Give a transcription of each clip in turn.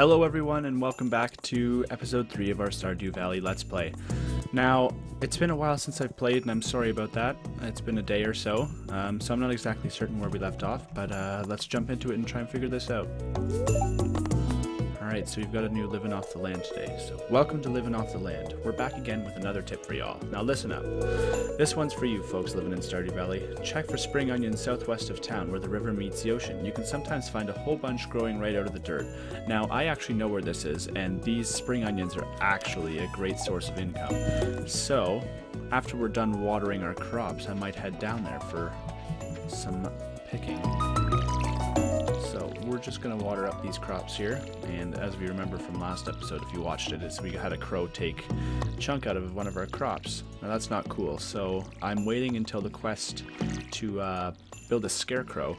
Hello everyone and welcome back to episode 3 of our Stardew Valley Let's Play. Now, it's been a while since I've played and I'm sorry about that. It's been a day or so, so I'm not exactly certain where we left off, but let's jump into it and try and figure this out. Alright, so we've got a new Living Off the Land today. So welcome to Living Off the Land. We're back again with another tip for y'all. Now listen up. This one's for you folks living in Stardew Valley. Check for spring onions southwest of town where the river meets the ocean. You can sometimes find a whole bunch growing right out of the dirt. Now I actually know where this is, and these spring onions are actually a great source of income. So after we're done watering our crops, I might head down there for some picking. So we're just going to water up these crops here, and as we remember from last episode, if you watched it, is we had a crow take a chunk out of one of our crops. Now that's not cool, so I'm waiting until the quest to build a scarecrow,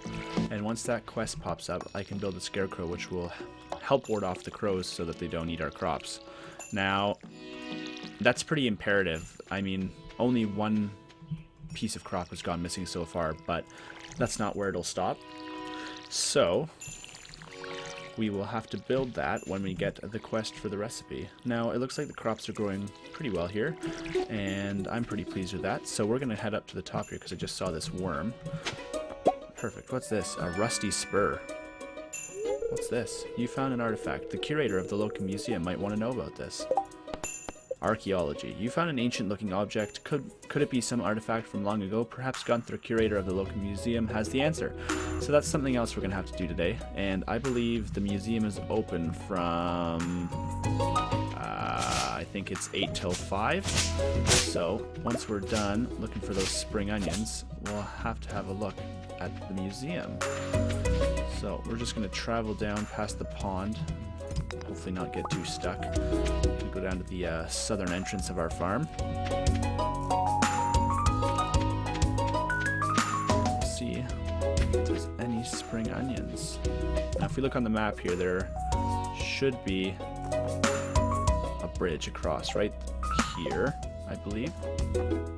and once that quest pops up, I can build a scarecrow which will help ward off the crows so that they don't eat our crops. Now, that's pretty imperative. I mean, only one piece of crop has gone missing so far, but that's not where it'll stop. So we will have to build that when we get the quest for the recipe. Now it looks like the crops are growing pretty well here, and I'm pretty pleased with that. So we're gonna head up to the top here because I just saw this worm. Perfect. What's this? A rusty spur. What's this? You found an artifact. The curator of the local museum might want to know about this. Archaeology. You found an ancient-looking object. Could it be some artifact from long ago? Perhaps Gunther, curator of the local museum, has the answer. So that's something else we're going to have to do today. And I believe the museum is open from... I think it's 8 till 5. So once we're done looking for those spring onions, we'll have to have a look at the museum. So we're just going to travel down past the pond. Hopefully not get too stuck. Go down to the southern entrance of our farm. See if there's any spring onions. Now if we look on the map here, there should be a bridge across right here, I believe.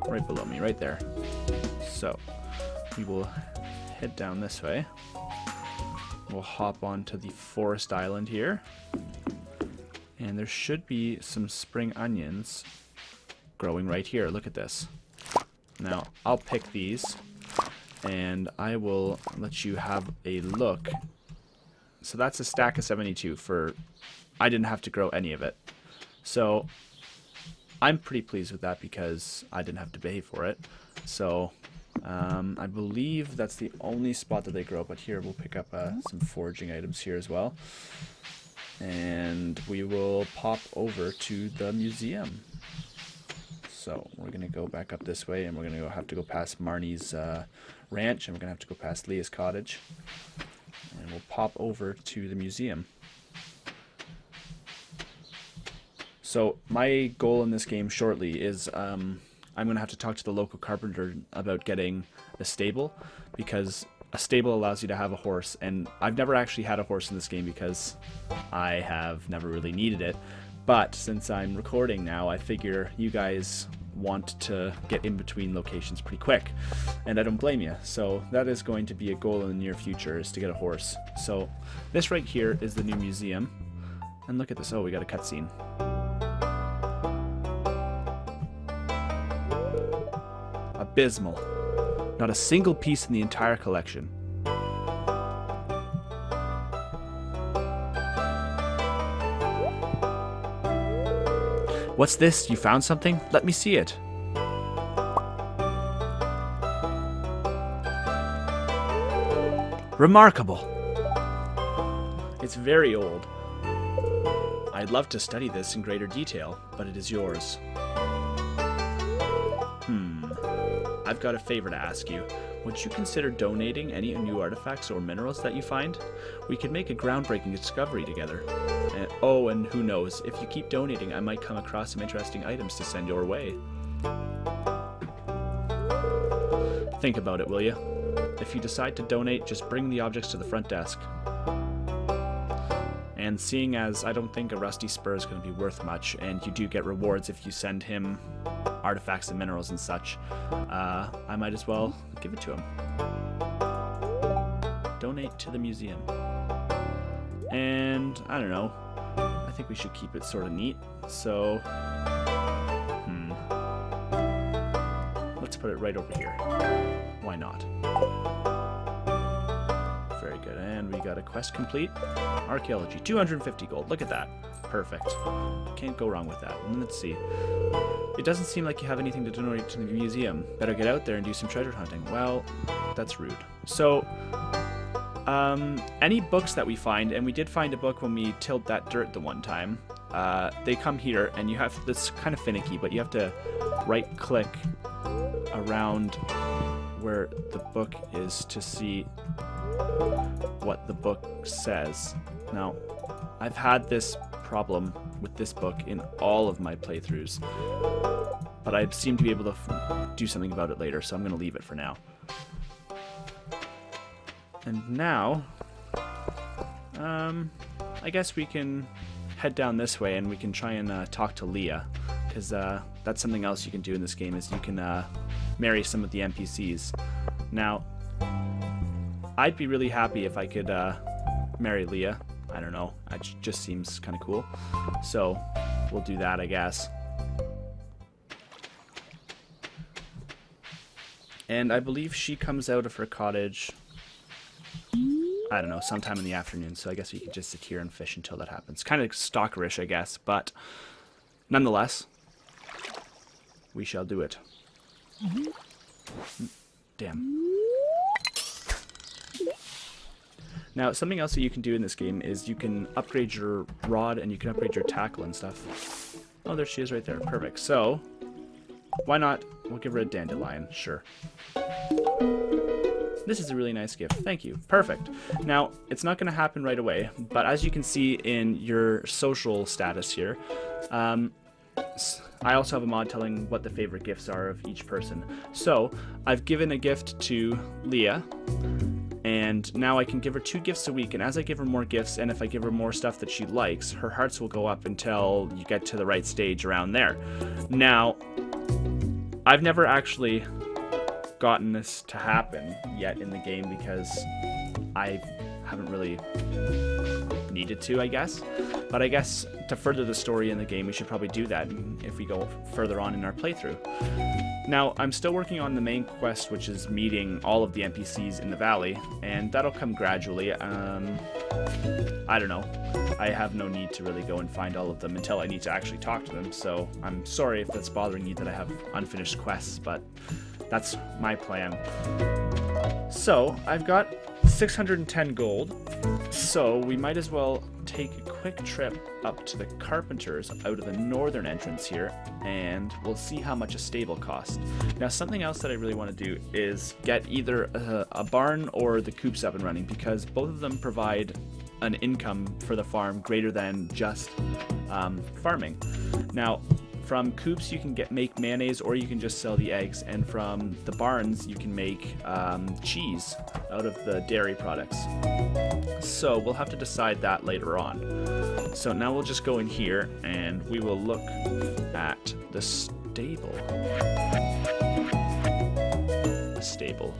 Right below me, right there. So we will head down this way. We'll hop onto the forest island here. And there should be some spring onions growing right here. Look at this. Now, I'll pick these, and I will let you have a look. So that's a stack of 72 for... I didn't have to grow any of it. So, I'm pretty pleased with that because I didn't have to pay for it. So, I believe that's the only spot that they grow. But here, we'll pick up some foraging items here as well. And we will pop over to the museum. So we're gonna go back up this way, and we're gonna have to go past Marnie's ranch, and we're gonna have to go past Leah's cottage, and we'll pop over to the museum. So my goal in this game shortly is I'm gonna have to talk to the local carpenter about getting a stable, because a stable allows you to have a horse, and I've never actually had a horse in this game because I have never really needed it. But since I'm recording now, I figure you guys want to get in between locations pretty quick, and I don't blame you. So that is going to be a goal in the near future, is to get a horse. So this right here is the new museum, and look at this. Oh, we got a cutscene. Abysmal. Not a single piece in the entire collection. What's this? You found something? Let me see it. Remarkable. It's very old. I'd love to study this in greater detail, but it is yours. I've got a favor to ask you. Would you consider donating any new artifacts or minerals that you find? We could make a groundbreaking discovery together. And who knows, if you keep donating, I might come across some interesting items to send your way. Think about it, will you? If you decide to donate, just bring the objects to the front desk. And seeing as I don't think a rusty spur is going to be worth much, and you do get rewards if you send him artifacts and minerals and such, I might as well give it to him. Donate to the museum. And, I don't know, think we should keep it sort of neat. So, let's put it right over here. Why not? Very good. And we got a quest complete. Archaeology, 250 gold. Look at that. Perfect. Can't go wrong with that. And let's see. It doesn't seem like you have anything to donate to the museum. Better get out there and do some treasure hunting. Well, that's rude. So, any books that we find, and we did find a book when we tilled that dirt the one time, they come here, and you have, this kind of finicky, but you have to right-click around where the book is to see what the book says. Now, I've had this problem with this book in all of my playthroughs, but I seem to be able to do something about it later, so I'm going to leave it for now. And now, I guess we can head down this way and we can try and talk to Leah, because that's something else you can do in this game, is you can marry some of the NPCs. Now, I'd be really happy if I could marry Leah. I don't know, it just seems kind of cool. So, we'll do that, I guess. And I believe she comes out of her cottage, I don't know, sometime in the afternoon, so I guess we could just sit here and fish until that happens. Kind of stalkerish, I guess, but nonetheless, we shall do it. Damn. Now, something else that you can do in this game is you can upgrade your rod and you can upgrade your tackle and stuff. Oh, there she is right there. Perfect. So, why not? We'll give her a dandelion. Sure. This is a really nice gift. Thank you. Perfect. Now, it's not going to happen right away, but as you can see in your social status here, I also have a mod telling what the favorite gifts are of each person. So, I've given a gift to Leah, and now I can give her 2 gifts a week, and as I give her more gifts, and if I give her more stuff that she likes, her hearts will go up until you get to the right stage around there. Now, I've never actually gotten this to happen yet in the game because I haven't really needed to, I guess. But I guess to further the story in the game, we should probably do that if we go further on in our playthrough. Now, I'm still working on the main quest, which is meeting all of the NPCs in the valley, and that'll come gradually. I don't know. I have no need to really go and find all of them until I need to actually talk to them, so I'm sorry if that's bothering you that I have unfinished quests, but that's my plan. So, I've got 610 gold, so we might as well take a quick trip up to the carpenters out of the northern entrance here, and we'll see how much a stable costs. Now, something else that I really want to do is get either a barn or the coops up and running, because both of them provide an income for the farm greater than just farming. Now, from coops you can make mayonnaise, or you can just sell the eggs, and from the barns you can make cheese out of the dairy products. So we'll have to decide that later on. So now we'll just go in here and we will look at the stable. The stable.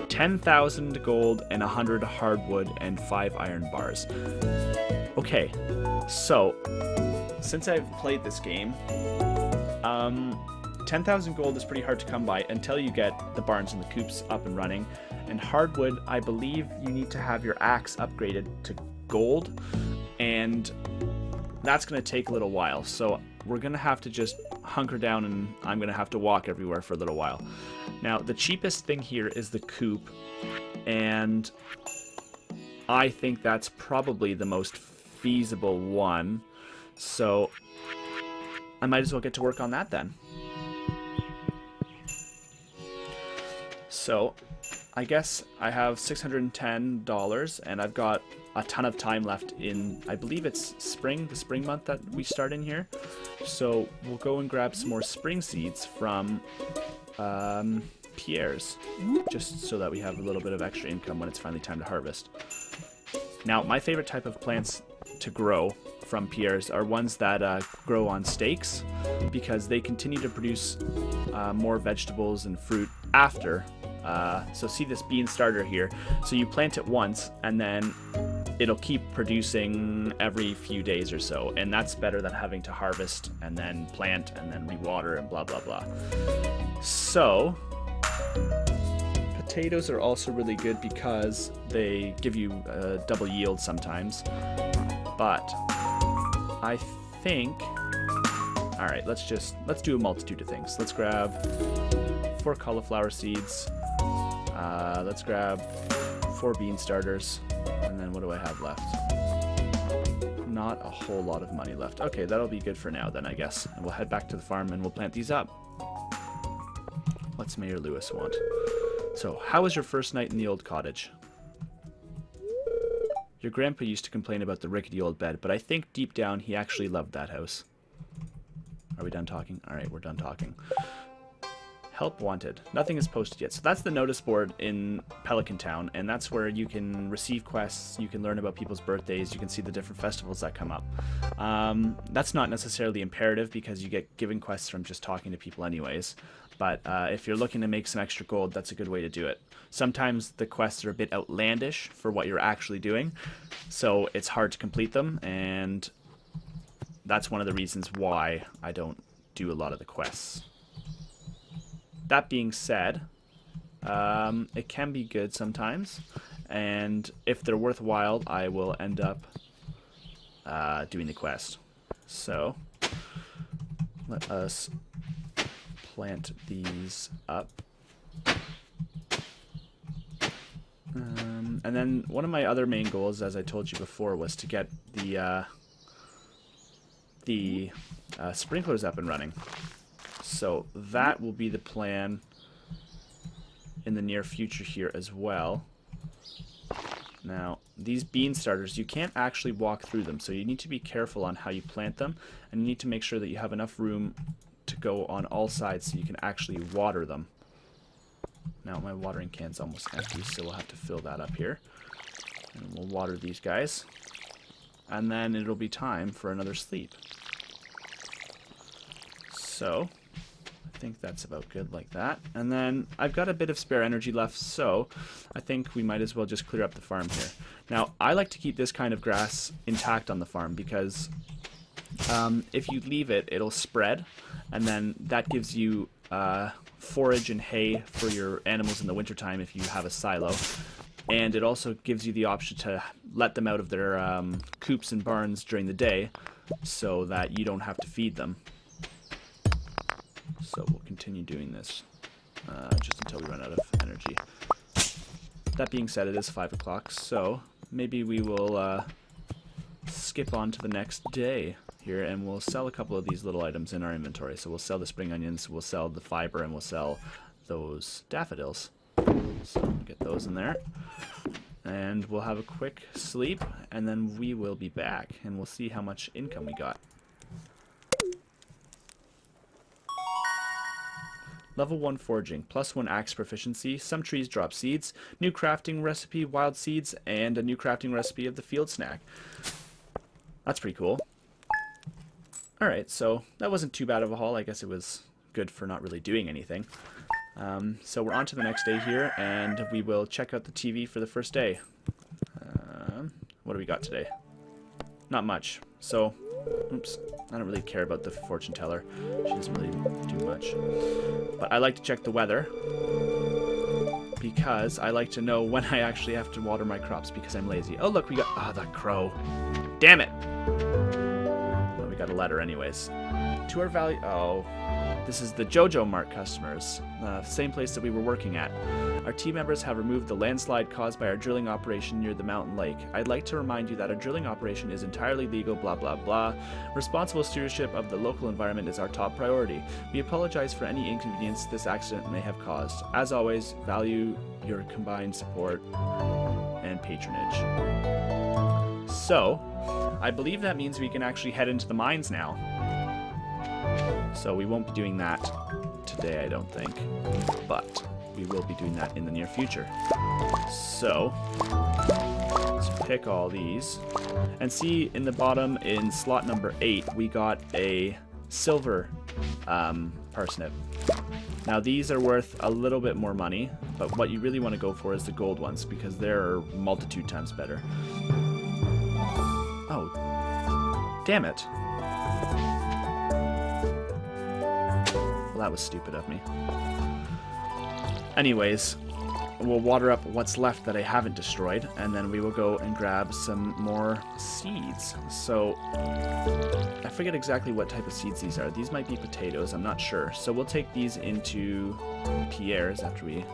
10,000 gold and 100 hardwood and 5 iron bars. Okay, so since I've played this game, 10,000 gold is pretty hard to come by until you get the barns and the coops up and running. And hardwood, I believe you need to have your axe upgraded to gold, and that's going to take a little while. So we're going to have to just hunker down, and I'm going to have to walk everywhere for a little while. Now, the cheapest thing here is the coop, and I think that's probably the most feasible one. So I might as well get to work on that then. So I guess I have $610, and I've got a ton of time left in, I believe it's spring, the spring month that we start in here. So we'll go and grab some more spring seeds from Pierre's, just so that we have a little bit of extra income when it's finally time to harvest. Now, my favorite type of plants to grow from Pierre's are ones that grow on stakes, because they continue to produce more vegetables and fruit after. So see this bean starter here. So you plant it once, and then it'll keep producing every few days or so, and that's better than having to harvest and then plant and then rewater and blah blah blah. So potatoes are also really good because they give you double yield sometimes, but I think, all right, let's do a multitude of things. Let's grab 4 cauliflower seeds, let's grab 4 bean starters, and then what do I have left? Not a whole lot of money left. Okay, that'll be good for now then, I guess. And we'll head back to the farm and we'll plant these up. What's Mayor Lewis want? So, how was your first night in the old cottage? Your grandpa used to complain about the rickety old bed, but I think deep down he actually loved that house. Are we done talking? Alright, we're done talking. Help wanted. Nothing is posted yet. So that's the notice board in Pelican Town, and that's where you can receive quests, you can learn about people's birthdays, you can see the different festivals that come up. That's not necessarily imperative because you get given quests from just talking to people anyways, but if you're looking to make some extra gold, that's a good way to do it. Sometimes the quests are a bit outlandish for what you're actually doing, so it's hard to complete them, and that's one of the reasons why I don't do a lot of the quests. That being said, it can be good sometimes, and if they're worthwhile, I will end up doing the quest. So, let us plant these up. And then one of my other main goals, as I told you before, was to get the sprinklers up and running. So that will be the plan in the near future here as well. Now, these bean starters, you can't actually walk through them, so you need to be careful on how you plant them, and you need to make sure that you have enough room to go on all sides so you can actually water them. Now, my watering can's almost empty, so we'll have to fill that up here. And we'll water these guys. And then it'll be time for another sleep. So I think that's about good like that. And then I've got a bit of spare energy left, so I think we might as well just clear up the farm here. Now, I like to keep this kind of grass intact on the farm because if you leave it, it'll spread, and then that gives you forage and hay for your animals in the wintertime if you have a silo. And it also gives you the option to let them out of their coops and barns during the day so that you don't have to feed them. So we'll continue doing this just until we run out of energy. That being said, it is 5 o'clock, so maybe we will skip on to the next day here, and we'll sell a couple of these little items in our inventory. So we'll sell the spring onions, we'll sell the fiber, and we'll sell those daffodils. So we'll get those in there. And we'll have a quick sleep, and then we will be back, and we'll see how much income we got. Level 1 foraging, +1 axe proficiency, some trees drop seeds, new crafting recipe, wild seeds, and a new crafting recipe of the field snack. That's pretty cool. Alright, so that wasn't too bad of a haul. I guess it was good for not really doing anything. So we're on to the next day here, and we will check out the TV for the first day. What do we got today? Not much. So, oops, I don't really care about the fortune teller. She doesn't really do much. But I like to check the weather because I like to know when I actually have to water my crops because I'm lazy. Oh, look, we got... Ah, that crow. Damn it! Well, we got a letter anyways. To our value... Oh... This is the Jojo Mart customers, same place that we were working at. Our team members have removed the landslide caused by our drilling operation near the mountain lake. I'd like to remind you that our drilling operation is entirely legal, blah blah blah. Responsible stewardship of the local environment is our top priority. We apologize for any inconvenience this accident may have caused. As always, value your combined support and patronage. So, I believe that means we can actually head into the mines now. So we won't be doing that today, I don't think, but we will be doing that in the near future. So, let's pick all these, and see in the bottom in slot number 8, we got a silver parsnip. Now these are worth a little bit more money, but what you really want to go for is the gold ones, because they're multitude times better. Damn it. Well, that was stupid of me. Anyways, we'll water up what's left that I haven't destroyed, and then we will go and grab some more seeds. So, I forget exactly what type of seeds these are. These might be potatoes, I'm not sure. So we'll take these into Pierre's after we...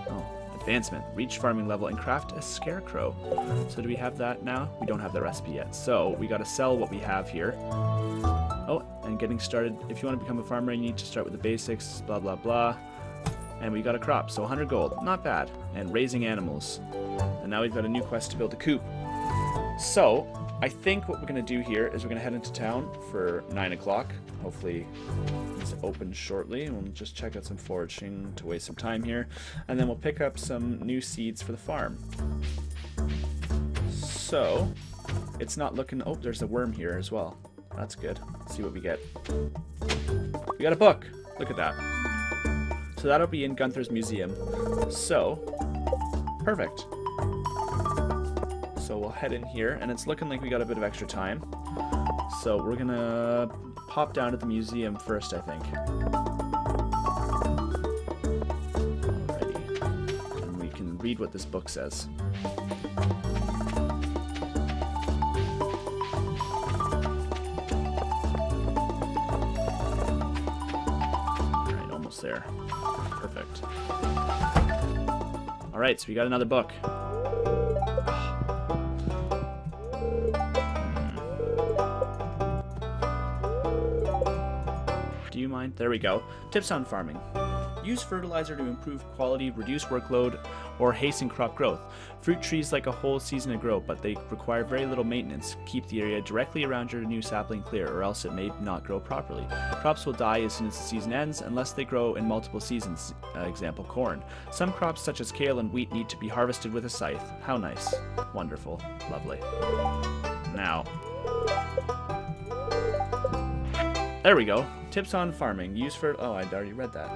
Oh, advancement. Reach farming level and craft a scarecrow. So do we have that now? We don't have the recipe yet. So we gotta sell what we have here. Oh, and getting started. If you want to become a farmer, you need to start with the basics, blah, blah, blah. And we got a crop, so 100 gold. Not bad. And raising animals. And now we've got a new quest to build a coop. So, I think what we're going to do here is we're going to head into town for 9 o'clock. Hopefully it's open shortly. And we'll just check out some foraging to waste some time here. And then we'll pick up some new seeds for the farm. So, it's not looking... Oh, there's a worm here as well. That's good. Let's see what we get. We got a book! Look at that. So that'll be in Gunther's museum. So, perfect. So we'll head in here, and it's looking like we got a bit of extra time. So we're gonna pop down to the museum first, I think. Alrighty. And we can read what this book says. Alright, almost there. Perfect. Alright, so we got another book. Do you mind? There we go. Tips on farming. Use fertilizer to improve quality, reduce workload, or hasten crop growth. Fruit trees like a whole season to grow, but they require very little maintenance. Keep the area directly around your new sapling clear, or else it may not grow properly. Crops will die as soon as the season ends, unless they grow in multiple seasons, example corn. Some crops such as kale and wheat need to be harvested with a scythe. How nice. Wonderful. Lovely. Now, there we go. Tips on farming. Use for... Oh, I'd already read that.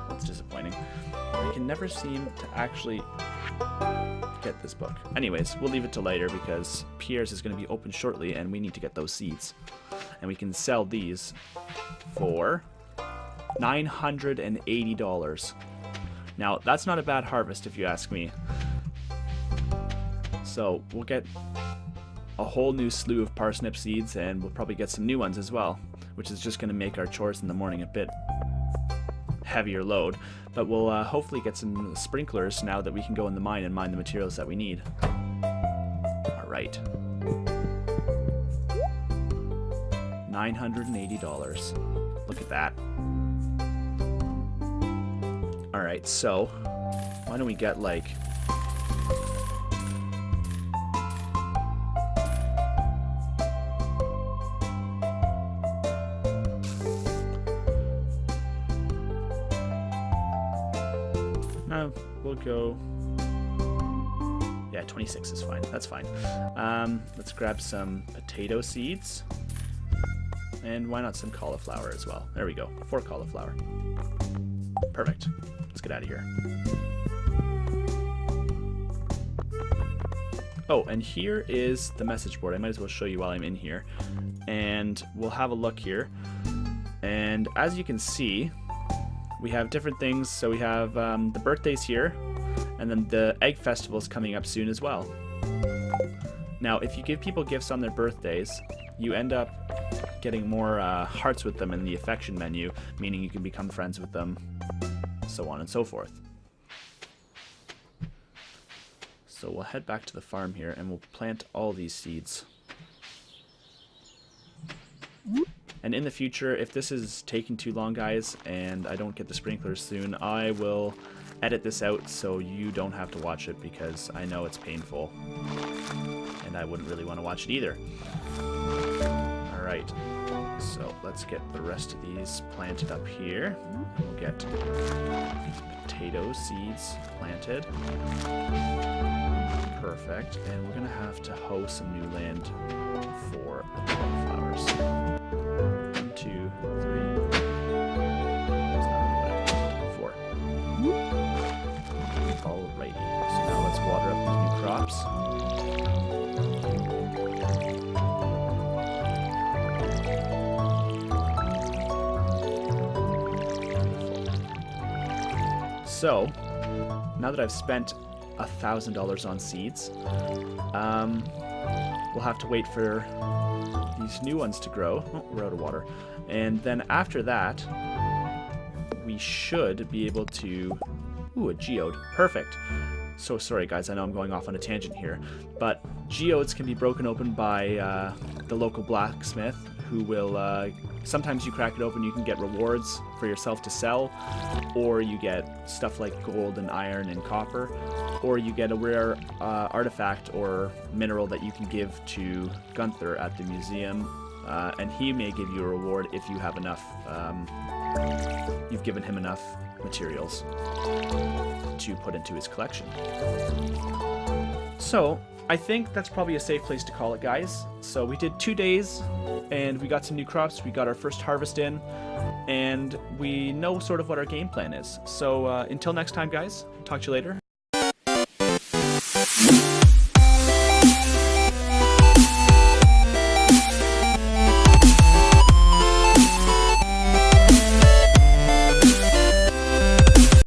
That's disappointing. I can never seem to actually get this book. Anyways, we'll leave it to later because Pierre's is going to be open shortly and we need to get those seeds. And we can sell these for $980. Now, that's not a bad harvest if you ask me. So, we'll get a whole new slew of parsnip seeds and we'll probably get some new ones as well, which is just going to make our chores in the morning a bit heavier load. But we'll hopefully get some sprinklers now that we can go in the mine and mine the materials that we need. Alright. $980. Look at that. Alright, so why don't we get like... No, we'll go... Yeah, 26 is fine. That's fine. Let's grab some potato seeds. And why not some cauliflower as well? There we go. 4 cauliflower. Perfect. Let's get out of here. Oh, and here is the message board. I might as well show you while I'm in here. And we'll have a look here. And as you can see, we have different things. So we have the birthdays here, and then the egg festival is coming up soon as well. Now, if you give people gifts on their birthdays, you end up getting more hearts with them in the affection menu, meaning you can become friends with them, so on and so forth. So we'll head back to the farm here, and we'll plant all these seeds. And in the future, if this is taking too long, guys, and I don't get the sprinklers soon, I will edit this out so you don't have to watch it because I know it's painful. And I wouldn't really want to watch it either. Alright, so let's get the rest of these planted up here. We'll get potato seeds planted. Perfect. And we're going to have to hoe some new land for the cauliflowers. 1, 2, 3. There's 4. Alrighty. So now let's water up these new crops. So, now that I've spent $1,000 on seeds, we'll have to wait for these new ones to grow. Oh, we're out of water. And then after that, we should be able to... Ooh, a geode. Perfect. So sorry, guys. I know I'm going off on a tangent here. But geodes can be broken open by the local blacksmith, who will... sometimes you crack it open, you can get rewards for yourself to sell, or you get stuff like gold and iron and copper, or you get a rare artifact or mineral that you can give to Gunther at the museum, and he may give you a reward if you have enough, you've given him enough materials to put into his collection. So, I think that's probably a safe place to call it, guys. So we did 2 days, and we got some new crops, we got our first harvest in, and we know sort of what our game plan is. So until next time, guys, talk to you later.